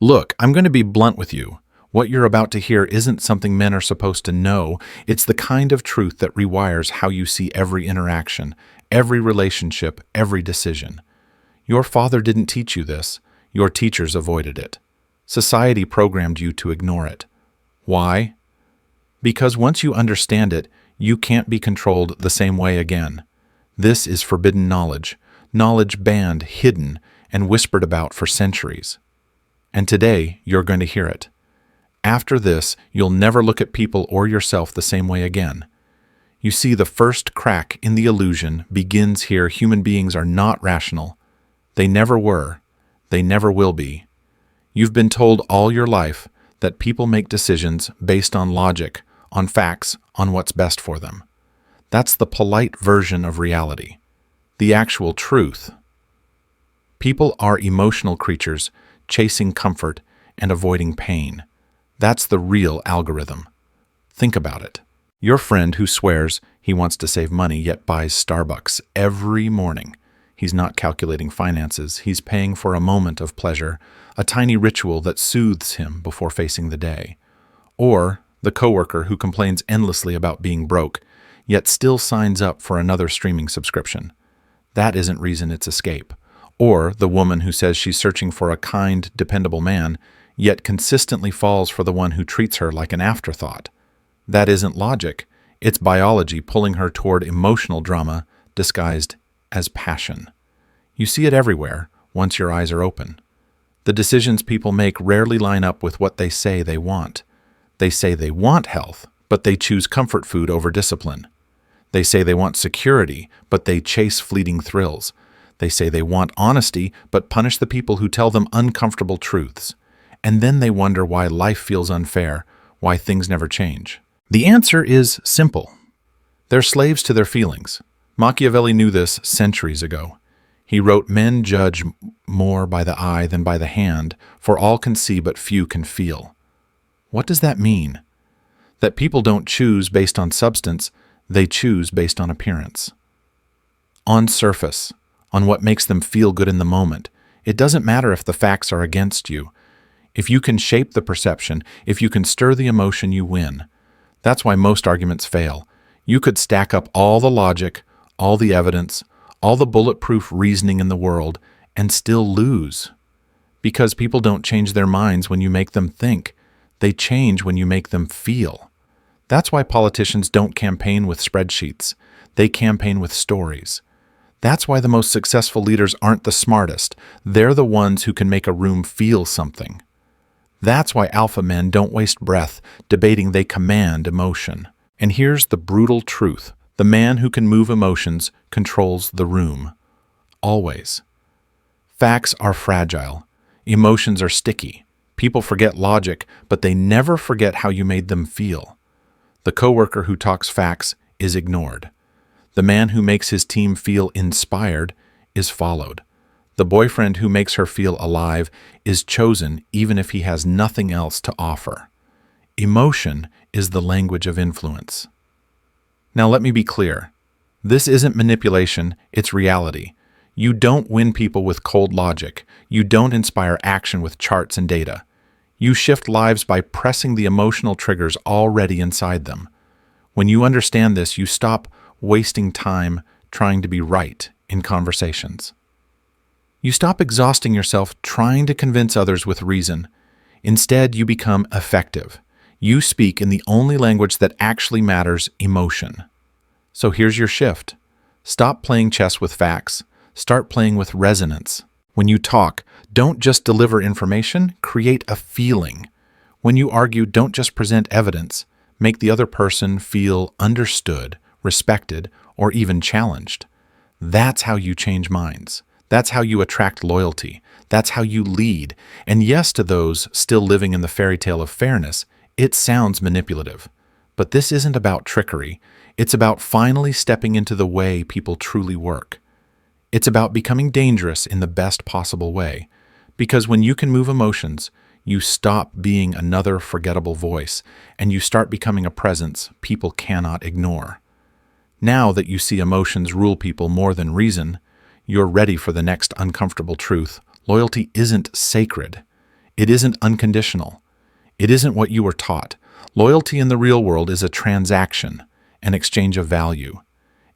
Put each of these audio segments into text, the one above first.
Look, I'm going to be blunt with you. What you're about to hear isn't something men are supposed to know. It's the kind of truth that rewires how you see every interaction, every relationship, every decision. Your father didn't teach you this. Your teachers avoided it. Society programmed you to ignore it. Why? Because once you understand it, you can't be controlled the same way again. This is forbidden knowledge, knowledge banned, hidden, and whispered about for centuries. And today, you're going to hear it. After this, you'll never look at people or yourself the same way again. You see, the first crack in the illusion begins here. Human beings are not rational. They never were. They never will be. You've been told all your life that people make decisions based on logic, on facts, on what's best for them. That's the polite version of reality. The actual truth. People are emotional creatures, chasing comfort and avoiding pain. That's the real algorithm. Think about it. Your friend who swears he wants to save money yet buys Starbucks every morning. He's not calculating finances. He's paying for a moment of pleasure, a tiny ritual that soothes him before facing the day. Or the coworker who complains endlessly about being broke, yet still signs up for another streaming subscription. That isn't reason, it's escape. Or the woman who says she's searching for a kind, dependable man, yet consistently falls for the one who treats her like an afterthought. That isn't logic. It's biology pulling her toward emotional drama disguised as passion. You see it everywhere once your eyes are open. The decisions people make rarely line up with what they say they want. They say they want health, but they choose comfort food over discipline. They say they want security, but they chase fleeting thrills. They say they want honesty, but punish the people who tell them uncomfortable truths. And then they wonder why life feels unfair, why things never change. The answer is simple. They're slaves to their feelings. Machiavelli knew this centuries ago. He wrote, "Men judge more by the eye than by the hand, for all can see but few can feel." What does that mean? That people don't choose based on substance, they choose based on appearance. On surface, on what makes them feel good in the moment. It doesn't matter if the facts are against you. If you can shape the perception, if you can stir the emotion, you win. That's why most arguments fail. You could stack up all the logic, all the evidence, all the bulletproof reasoning in the world, and still lose. Because people don't change their minds when you make them think. They change when you make them feel. That's why politicians don't campaign with spreadsheets. They campaign with stories. That's why the most successful leaders aren't the smartest. They're the ones who can make a room feel something. That's why alpha men don't waste breath debating, they command emotion. And here's the brutal truth. The man who can move emotions controls the room. Always. Facts are fragile. Emotions are sticky. People forget logic, but they never forget how you made them feel. The coworker who talks facts is ignored. The man who makes his team feel inspired is followed. The boyfriend who makes her feel alive is chosen even if he has nothing else to offer. Emotion is the language of influence. Now let me be clear. This isn't manipulation, it's reality. You don't win people with cold logic. You don't inspire action with charts and data. You shift lives by pressing the emotional triggers already inside them. When you understand this, you stop wasting time trying to be right in conversations. You stop exhausting yourself trying to convince others with reason. Instead, you become effective. You speak in the only language that actually matters, emotion. So here's your shift. Stop playing chess with facts. Start playing with resonance. When you talk, don't just deliver information, create a feeling. When you argue, don't just present evidence. Make the other person feel understood, respected, or even challenged. That's how you change minds. That's how you attract loyalty. That's how you lead. And yes, to those still living in the fairy tale of fairness, it sounds manipulative. But this isn't about trickery. It's about finally stepping into the way people truly work. It's about becoming dangerous in the best possible way. Because when you can move emotions, you stop being another forgettable voice, and you start becoming a presence people cannot ignore. Now that you see emotions rule people more than reason, you're ready for the next uncomfortable truth. Loyalty isn't sacred. It isn't unconditional. It isn't what you were taught. Loyalty in the real world is a transaction, an exchange of value.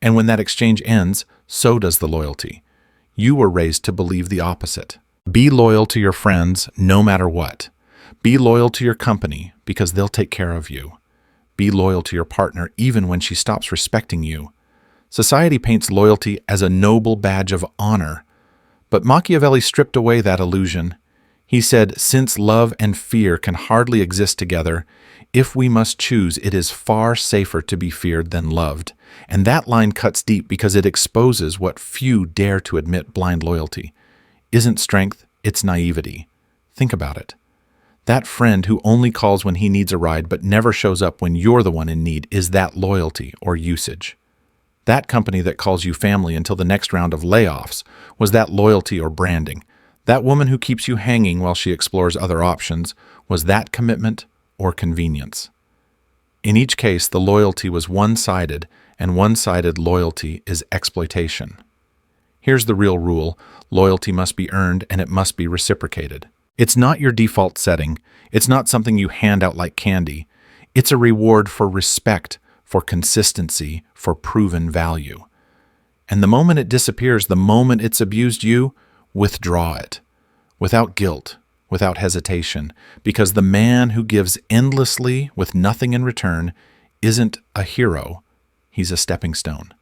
And when that exchange ends, so does the loyalty. You were raised to believe the opposite. Be loyal to your friends no matter what. Be loyal to your company because they'll take care of you. Be loyal to your partner even when she stops respecting you. Society paints loyalty as a noble badge of honor, but Machiavelli stripped away that illusion. He said, since love and fear can hardly exist together, if we must choose, it is far safer to be feared than loved. And that line cuts deep because it exposes what few dare to admit blind loyalty isn't strength, it's naivety. Think about it. That friend who only calls when he needs a ride but never shows up when you're the one in need, is that loyalty or usage? That company that calls you family until the next round of layoffs, was that loyalty or branding? That woman who keeps you hanging while she explores other options, was that commitment or convenience? In each case, the loyalty was one-sided, and one-sided loyalty is exploitation. Here's the real rule: loyalty must be earned and it must be reciprocated. It's not your default setting. It's not something you hand out like candy. It's a reward for respect, for consistency, for proven value. And the moment it disappears, the moment it's abused you, withdraw it. Without guilt, without hesitation, because the man who gives endlessly with nothing in return isn't a hero, he's a stepping stone.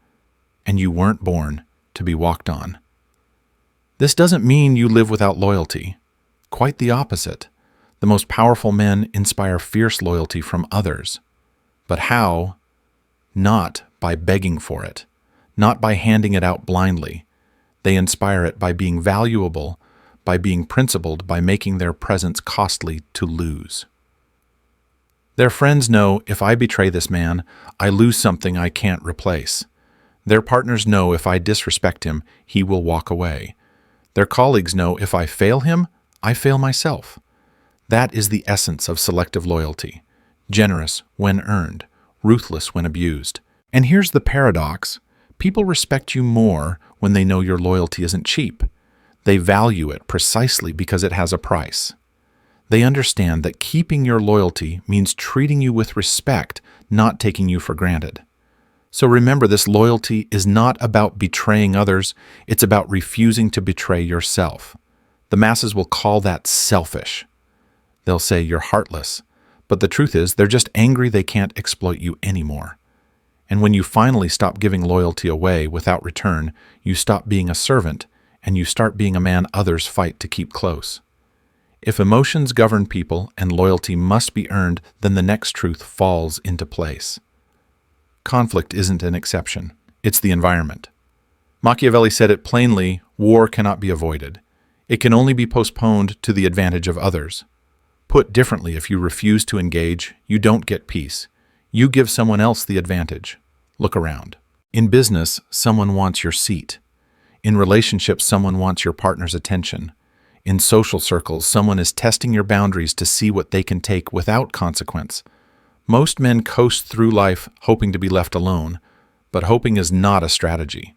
And you weren't born to be walked on. This doesn't mean you live without loyalty. Quite the opposite. The most powerful men inspire fierce loyalty from others. But how? Not by begging for it, not by handing it out blindly. They inspire it by being valuable, by being principled, by making their presence costly to lose. Their friends know, if I betray this man, I lose something I can't replace. Their partners know, if I disrespect him, he will walk away. Their colleagues know, if I fail him, I fail myself. That is the essence of selective loyalty: generous when earned, ruthless when abused. And here's the paradox: people respect you more when they know your loyalty isn't cheap. They value it precisely because it has a price. They understand that keeping your loyalty means treating you with respect, not taking you for granted. So remember, this loyalty is not about betraying others, it's about refusing to betray yourself. The masses will call that selfish. They'll say you're heartless, but the truth is they're just angry they can't exploit you anymore. And when you finally stop giving loyalty away without return, you stop being a servant and you start being a man others fight to keep close. If emotions govern people and loyalty must be earned, then the next truth falls into place. Conflict isn't an exception. It's the environment. Machiavelli said it plainly: war cannot be avoided. It can only be postponed to the advantage of others. Put differently, if you refuse to engage, you don't get peace. You give someone else the advantage. Look around. In business, someone wants your seat. In relationships, someone wants your partner's attention. In social circles, someone is testing your boundaries to see what they can take without consequence. Most men coast through life hoping to be left alone, but hoping is not a strategy.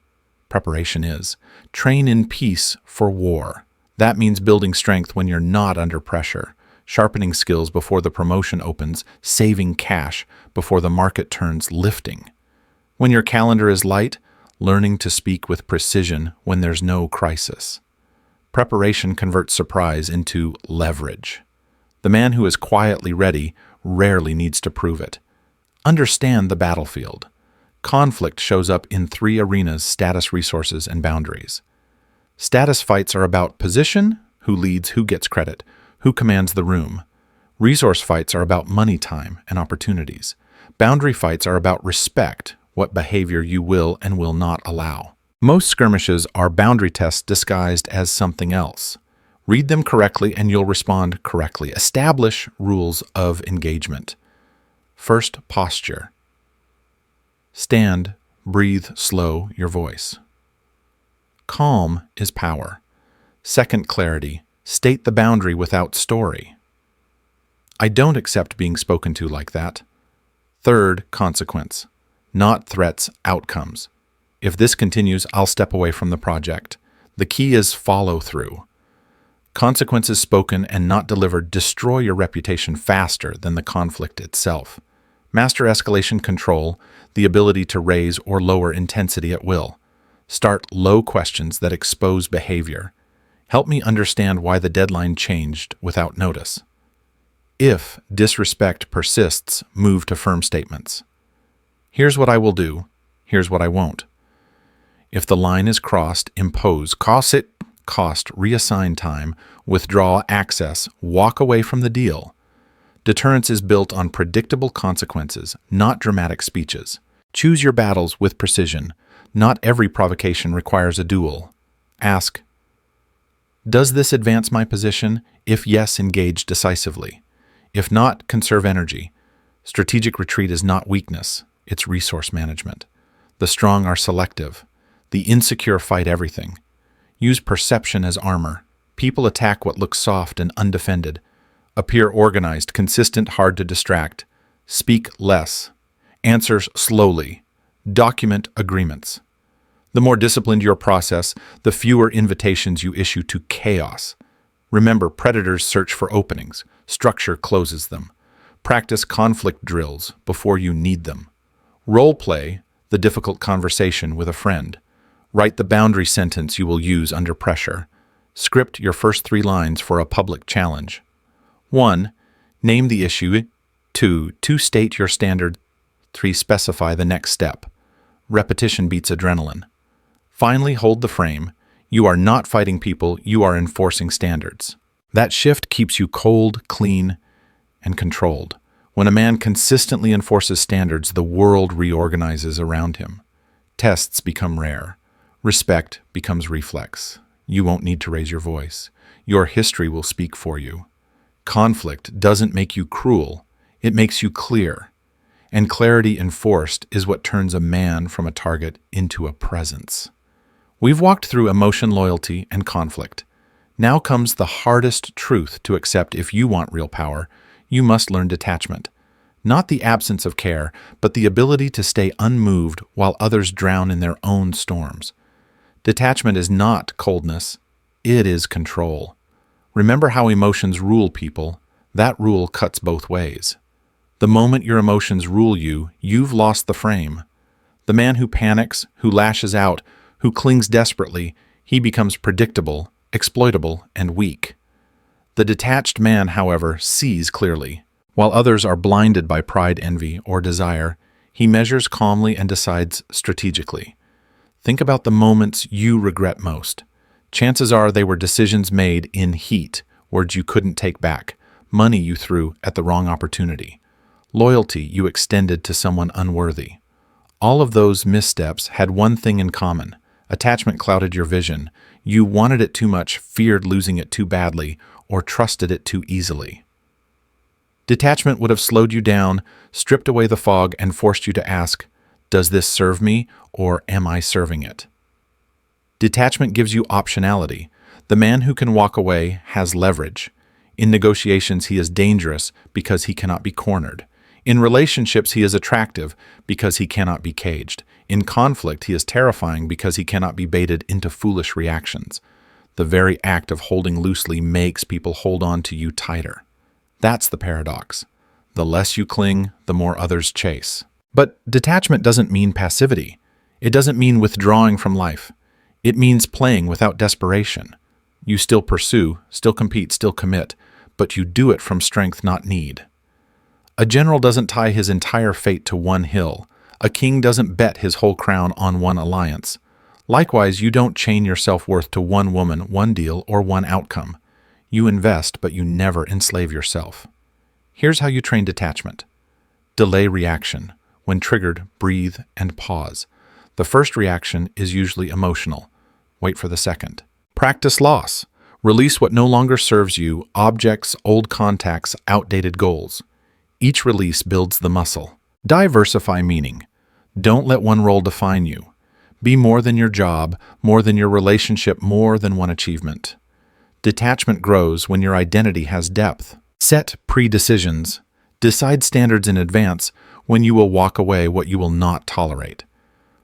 Preparation is. Train in peace for war. That means building strength when you're not under pressure, sharpening skills before the promotion opens, saving cash before the market turns, lifting. When your calendar is light, learning to speak with precision when there's no crisis. Preparation converts surprise into leverage. The man who is quietly ready rarely needs to prove it. Understand the battlefield. Conflict shows up in three arenas: status, resources, and boundaries. Status fights are about position: who leads, who gets credit, who commands the room. Resource fights are about money, time, and opportunities. Boundary fights are about respect: what behavior you will and will not allow. Most skirmishes are boundary tests disguised as something else. Read them correctly and you'll respond correctly. Establish rules of engagement. First, posture. Stand, breathe slow your voice. Calm is power. Second, clarity. State the boundary without story. I don't accept being spoken to like that. Third, consequence. Not threats, outcomes. If this continues, I'll step away from the project. The key is follow through. Consequences spoken and not delivered destroy your reputation faster than the conflict itself. Master escalation control, the ability to raise or lower intensity at will. Start low questions that expose behavior. Help me understand why the deadline changed without notice. If disrespect persists, move to firm statements. Here's what I will do. Here's what I won't. If the line is crossed, impose, cost, reassign time, withdraw access, walk away from the deal. Deterrence is built on predictable consequences, not dramatic speeches. Choose your battles with precision. Not every provocation requires a duel. Ask, does this advance my position? If yes, engage decisively. If not, conserve energy. Strategic retreat is not weakness, it's resource management. The strong are selective. The insecure fight everything. Use perception as armor. People attack what looks soft and undefended. Appear organized, consistent, hard to distract. Speak less. Answers slowly. Document agreements. The more disciplined your process, the fewer invitations you issue to chaos. Remember, predators search for openings. Structure closes them. Practice conflict drills before you need them. Role play the difficult conversation with a friend. Write the boundary sentence you will use under pressure. Script your first 3 lines for a public challenge. 1. Name the issue. 2. State your standard. 3. Specify the next step. Repetition beats adrenaline. Finally, hold the frame. You are not fighting people, you are enforcing standards. That shift keeps you cold, clean, and controlled. When a man consistently enforces standards, the world reorganizes around him. Tests become rare. Respect becomes reflex. You won't need to raise your voice. Your history will speak for you. Conflict doesn't make you cruel, it makes you clear. And clarity enforced is what turns a man from a target into a presence. We've walked through emotion, loyalty, and conflict. Now comes the hardest truth to accept. If you want real power, you must learn detachment. Not the absence of care, but the ability to stay unmoved while others drown in their own storms. Detachment is not coldness, it is control. Remember how emotions rule people. That rule cuts both ways. The moment your emotions rule you, you've lost the frame. The man who panics, who lashes out, who clings desperately, he becomes predictable, exploitable, and weak. The detached man, however, sees clearly. While others are blinded by pride, envy, or desire, he measures calmly and decides strategically. Think about the moments you regret most. Chances are they were decisions made in heat, words you couldn't take back, money you threw at the wrong opportunity, loyalty you extended to someone unworthy. All of those missteps had one thing in common. Attachment clouded your vision. You wanted it too much, feared losing it too badly, or trusted it too easily. Detachment would have slowed you down, stripped away the fog, and forced you to ask, does this serve me, or am I serving it? Detachment gives you optionality. The man who can walk away has leverage. In negotiations, he is dangerous because he cannot be cornered. In relationships, he is attractive because he cannot be caged. In conflict, he is terrifying because he cannot be baited into foolish reactions. The very act of holding loosely makes people hold on to you tighter. That's the paradox. The less you cling, the more others chase. But detachment doesn't mean passivity. It doesn't mean withdrawing from life. It means playing without desperation. You still pursue, still compete, still commit, but you do it from strength, not need. A general doesn't tie his entire fate to one hill. A king doesn't bet his whole crown on one alliance. Likewise, you don't chain your self-worth to one woman, one deal, or one outcome. You invest, but you never enslave yourself. Here's how you train detachment. Delay reaction. When triggered, breathe and pause. The first reaction is usually emotional. Wait for the second. Practice loss. Release what no longer serves you, objects, old contacts, outdated goals. Each release builds the muscle. Diversify meaning. Don't let one role define you. Be more than your job, more than your relationship, more than one achievement. Detachment grows when your identity has depth. Set pre-decisions. Decide standards in advance when you will walk away, what you will not tolerate.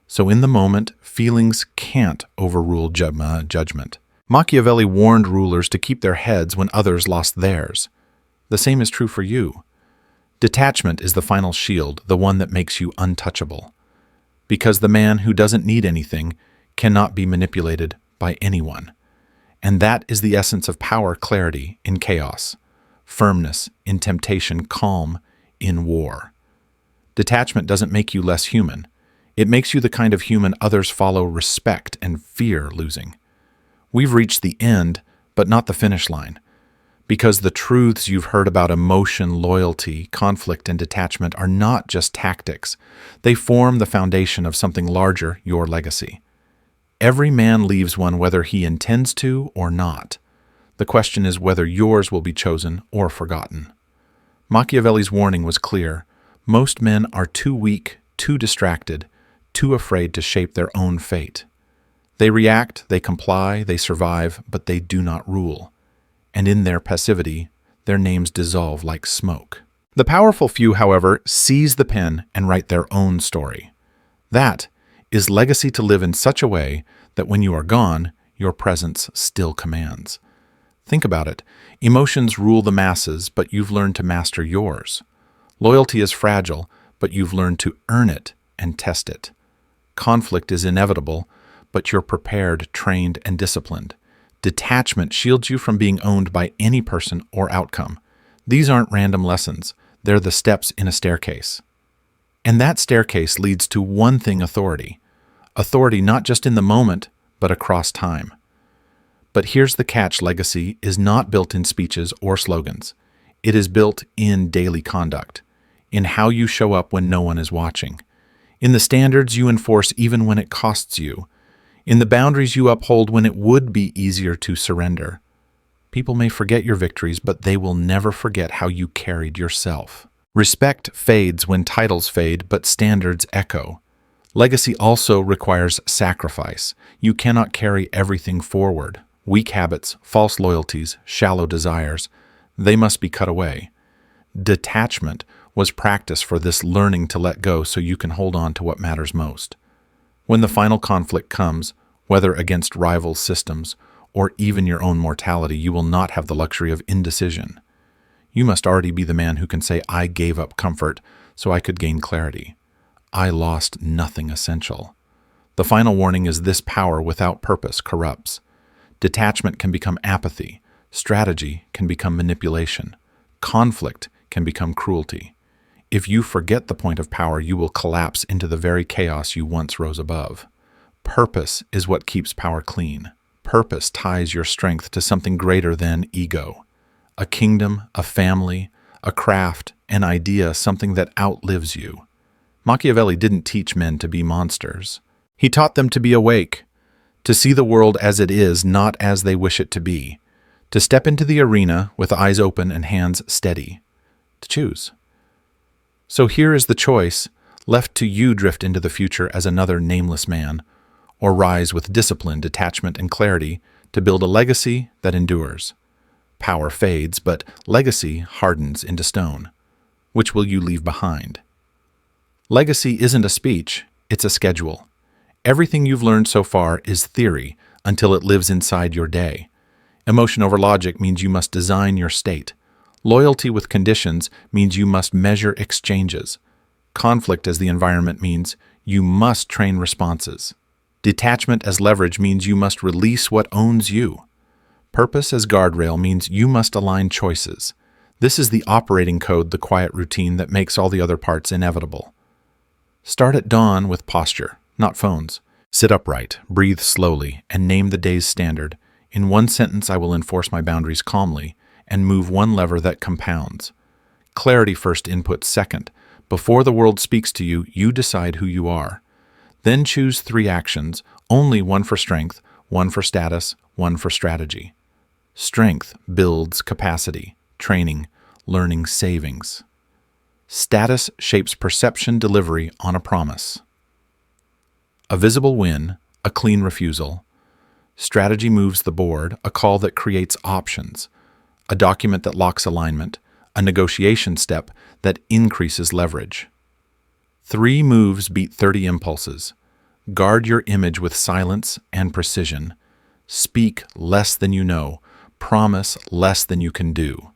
So in the moment, feelings can't overrule judgment. Machiavelli warned rulers to keep their heads when others lost theirs. The same is true for you. Detachment is the final shield, the one that makes you untouchable. Because the man who doesn't need anything cannot be manipulated by anyone. And that is the essence of power: clarity in chaos, firmness in temptation, calm in war. Detachment doesn't make you less human. It makes you the kind of human others follow, respect, and fear losing. We've reached the end, but not the finish line. Because the truths you've heard about emotion, loyalty, conflict, and detachment are not just tactics. They form the foundation of something larger, your legacy. Every man leaves one whether he intends to or not. The question is whether yours will be chosen or forgotten. Machiavelli's warning was clear. Most men are too weak, too distracted, too afraid to shape their own fate. They react, they comply, they survive, but they do not rule. And in their passivity, their names dissolve like smoke. The powerful few, however, seize the pen and write their own story. That is legacy, to live in such a way that when you are gone, your presence still commands. Think about it. Emotions rule the masses, but you've learned to master yours. Loyalty is fragile, but you've learned to earn it and test it. Conflict is inevitable, but you're prepared, trained, and disciplined. Detachment shields you from being owned by any person or outcome. These aren't random lessons. They're the steps in a staircase. And that staircase leads to one thing: authority. Authority not just in the moment, but across time. But here's the catch: legacy is not built in speeches or slogans. It is built in daily conduct, in how you show up when no one is watching, in the standards you enforce even when it costs you, in the boundaries you uphold when it would be easier to surrender. People may forget your victories, but they will never forget how you carried yourself. Respect fades when titles fade, but standards echo. Legacy also requires sacrifice. You cannot carry everything forward. Weak habits, false loyalties, shallow desires, they must be cut away. Detachment was practice for this learning to let go so you can hold on to what matters most. When the final conflict comes, whether against rival systems or even your own mortality, you will not have the luxury of indecision. You must already be the man who can say, I gave up comfort so I could gain clarity. I lost nothing essential. The final warning is this: power without purpose corrupts. Detachment can become apathy. Strategy can become manipulation. Conflict can become cruelty. If you forget the point of power, you will collapse into the very chaos you once rose above. Purpose is what keeps power clean. Purpose ties your strength to something greater than ego. A kingdom, a family, a craft, an idea, something that outlives you. Machiavelli didn't teach men to be monsters. He taught them to be awake, to see the world as it is, not as they wish it to be, to step into the arena with eyes open and hands steady, to choose. So here is the choice left to you: drift into the future as another nameless man, or rise with discipline, detachment, and clarity to build a legacy that endures. Power fades, but legacy hardens into stone. Which will you leave behind? Legacy isn't a speech, it's a schedule. Everything you've learned so far is theory until it lives inside your day. Emotion over logic means you must design your state. Loyalty with conditions means you must measure exchanges. Conflict as the environment means you must train responses. Detachment as leverage means you must release what owns you. Purpose as guardrail means you must align choices. This is the operating code, the quiet routine that makes all the other parts inevitable. Start at dawn with posture, not phones. Sit upright, breathe slowly, and name the day's standard. In one sentence, I will enforce my boundaries calmly and move one lever that compounds. Clarity first, input second. Before the world speaks to you, you decide who you are. Then choose 3 actions, only one for strength, one for status, one for strategy. Strength builds capacity, training, learning, savings. Status shapes perception, delivery on a promise. A visible win, a clean refusal. Strategy moves the board, a call that creates options. A document that locks alignment, a negotiation step that increases leverage. 3 moves beat 30 impulses. Guard your image with silence and precision. Speak less than you know. Promise less than you can do.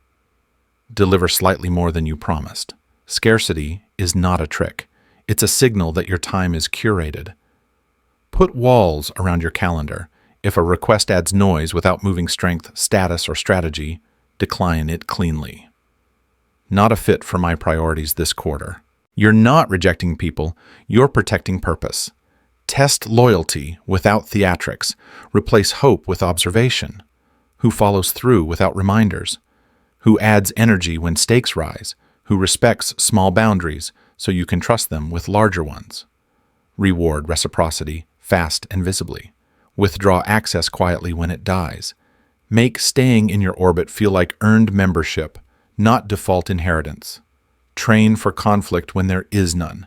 Deliver slightly more than you promised. Scarcity is not a trick. It's a signal that your time is curated. Put walls around your calendar. If a request adds noise without moving strength, status, or strategy, decline it cleanly. Not a fit for my priorities this quarter. You're not rejecting people, you're protecting purpose. Test loyalty without theatrics. Replace hope with observation. Who follows through without reminders? Who adds energy when stakes rise? Who respects small boundaries so you can trust them with larger ones? Reward reciprocity fast and visibly. Withdraw access quietly when it dies. Make staying in your orbit feel like earned membership, not default inheritance. Train for conflict when there is none.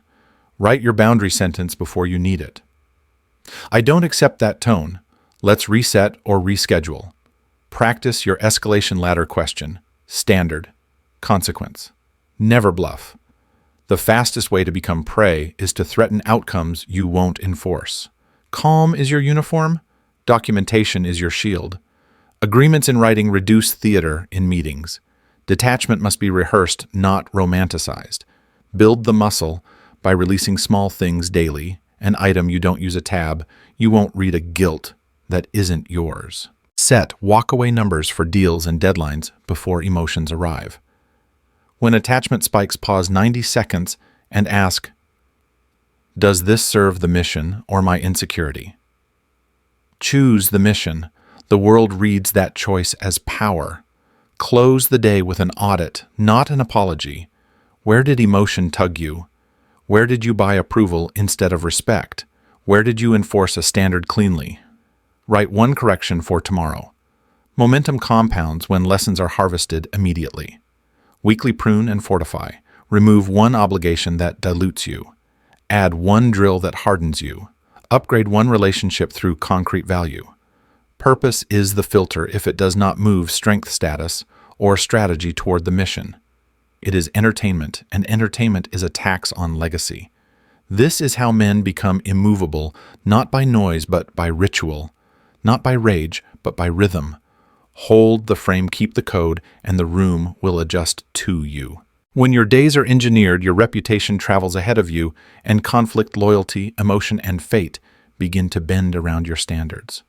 Write your boundary sentence before you need it. I don't accept that tone. Let's reset or reschedule. Practice your escalation ladder question. Standard. Consequence. Never bluff. The fastest way to become prey is to threaten outcomes you won't enforce. Calm is your uniform. Documentation is your shield. Agreements in writing reduce theater in meetings. Detachment must be rehearsed, not romanticized. Build the muscle by releasing small things daily. An item you don't use a tab, you won't read a guilt that isn't yours. Set walk-away numbers for deals and deadlines before emotions arrive. When attachment spikes, pause 90 seconds and ask, does this serve the mission or my insecurity? Choose the mission. The world reads that choice as power. Close the day with an audit, not an apology. Where did emotion tug you? Where did you buy approval instead of respect? Where did you enforce a standard cleanly? Write one correction for tomorrow. Momentum compounds when lessons are harvested immediately. Weekly prune and fortify. Remove one obligation that dilutes you. Add one drill that hardens you. Upgrade one relationship through concrete value. Purpose is the filter if it does not move strength status or strategy toward the mission. It is entertainment, and entertainment is a tax on legacy. This is how men become immovable, not by noise but by ritual, not by rage but by rhythm. Hold the frame, keep the code, and the room will adjust to you. When your days are engineered, your reputation travels ahead of you, and conflict, loyalty, emotion, and fate begin to bend around your standards.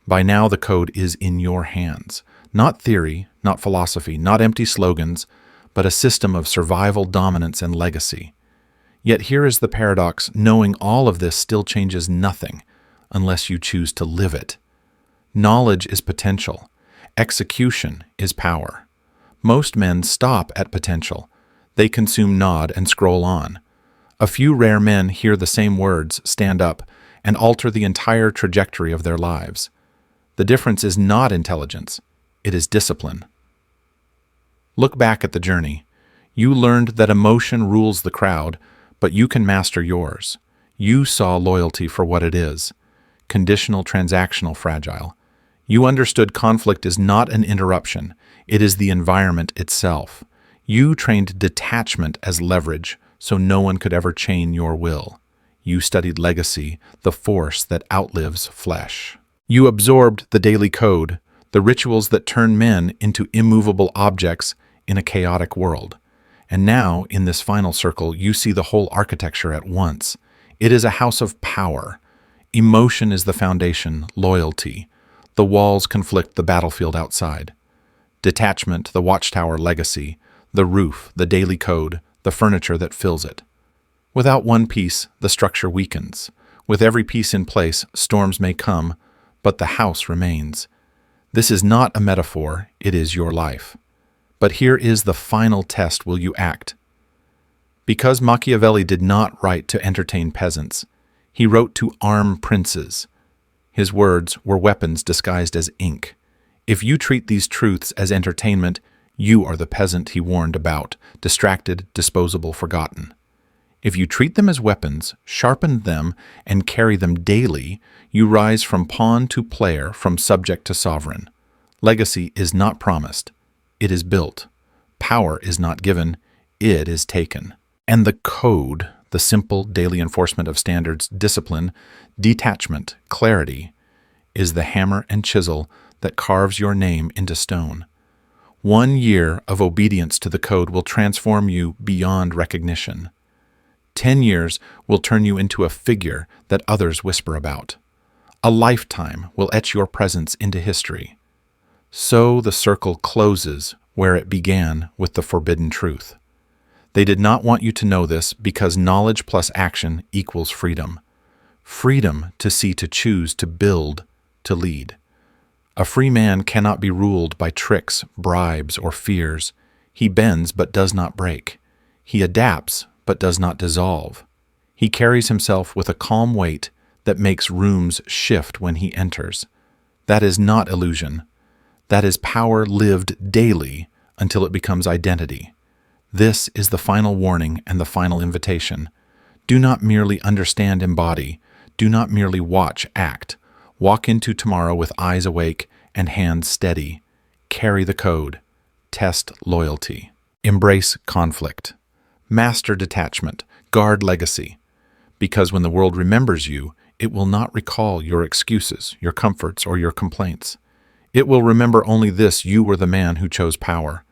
By now, the code is in your hands. Not theory, not philosophy, not empty slogans, but a system of survival, dominance, and legacy. Yet here is the paradox: knowing all of this still changes nothing unless you choose to live it. Knowledge is potential. Execution is power. Most men stop at potential. They consume, nod, and scroll on. A few rare men hear the same words, stand up, and alter the entire trajectory of their lives. The difference is not intelligence, it is discipline. Look back at the journey. You learned that emotion rules the crowd, but you can master yours. You saw loyalty for what it is: conditional, transactional, fragile. You understood conflict is not an interruption, it is the environment itself. You trained detachment as leverage, so no one could ever chain your will. You studied legacy, the force that outlives flesh. You absorbed the daily code, the rituals that turn men into immovable objects in a chaotic world. And now, in this final circle, you see the whole architecture at once. It is a house of power. Emotion is the foundation, loyalty. The walls conflict the battlefield outside. Detachment, the watchtower, legacy. The roof, the daily code, the furniture that fills it. Without one piece, the structure weakens. With every piece in place, storms may come, but the house remains. This is not a metaphor, it is your life. But here is the final test: will you act? Because Machiavelli did not write to entertain peasants, he wrote to arm princes. His words were weapons disguised as ink. If you treat these truths as entertainment, you are the peasant he warned about, distracted, disposable, forgotten. If you treat them as weapons, sharpen them, and carry them daily, you rise from pawn to player, from subject to sovereign. Legacy is not promised, it is built. Power is not given, it is taken. And the code, the simple daily enforcement of standards, discipline, detachment, clarity, is the hammer and chisel that carves your name into stone. 1 year of obedience to the code will transform you beyond recognition. 10 years will turn you into a figure that others whisper about. A lifetime will etch your presence into history. So the circle closes where it began with the forbidden truth. They did not want you to know this because knowledge plus action equals freedom. Freedom to see, to choose, to build, to lead. A free man cannot be ruled by tricks, bribes, or fears. He bends but does not break. He adapts but does not dissolve. He carries himself with a calm weight that makes rooms shift when he enters. That is not illusion. That is power lived daily until it becomes identity. This is the final warning and the final invitation. Do not merely understand, embody. Do not merely watch, act. Walk into tomorrow with eyes awake and hands steady. Carry the code. Test loyalty. Embrace conflict. Master detachment. Guard legacy. Because when the world remembers you, it will not recall your excuses, your comforts, or your complaints. It will remember only this: you were the man who chose power.